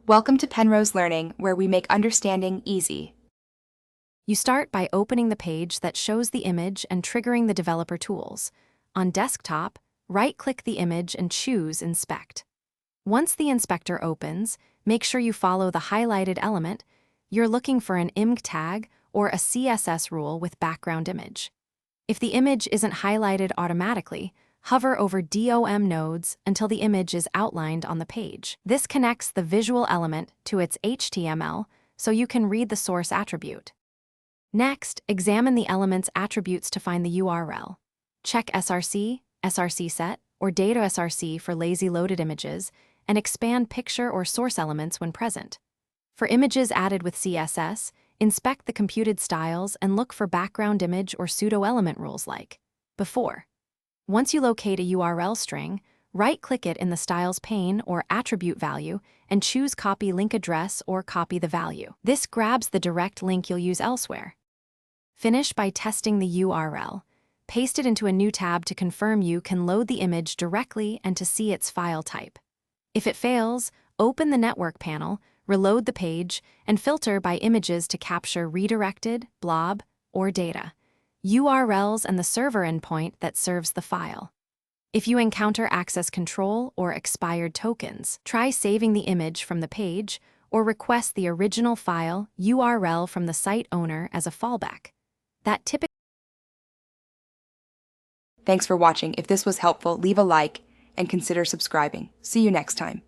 Welcome to Penrose Learning, where we make understanding easy. You start by opening the page that shows the image and triggering the developer tools. On desktop, right-click the image and choose Inspect. Once the inspector opens, make sure you follow the highlighted element. You're looking for an img tag or a CSS rule with background image. If the image isn't highlighted automatically, hover over DOM nodes until the image is outlined on the page. This connects the visual element to its HTML so you can read the source attribute. Next, examine the element's attributes to find the URL. Check src, src set, or data src for lazy loaded images, and expand picture or source elements when present. For images added with CSS, inspect the computed styles and look for background image or pseudo-element rules like before. Once you locate a URL string, right-click it in the Styles pane or Attribute value and choose Copy Link Address or Copy the Value. This grabs the direct link you'll use elsewhere. Finish by testing the URL. Paste it into a new tab to confirm you can load the image directly and to see its file type. If it fails, open the Network panel, reload the page, and filter by images to capture redirected, blob, or data, URLs, and the server endpoint that serves the file. If you encounter access control or expired tokens, try saving the image from the page or request the original file URL from the site owner as a fallback. Thanks for watching. If this was helpful, leave a like and consider subscribing. See you next time.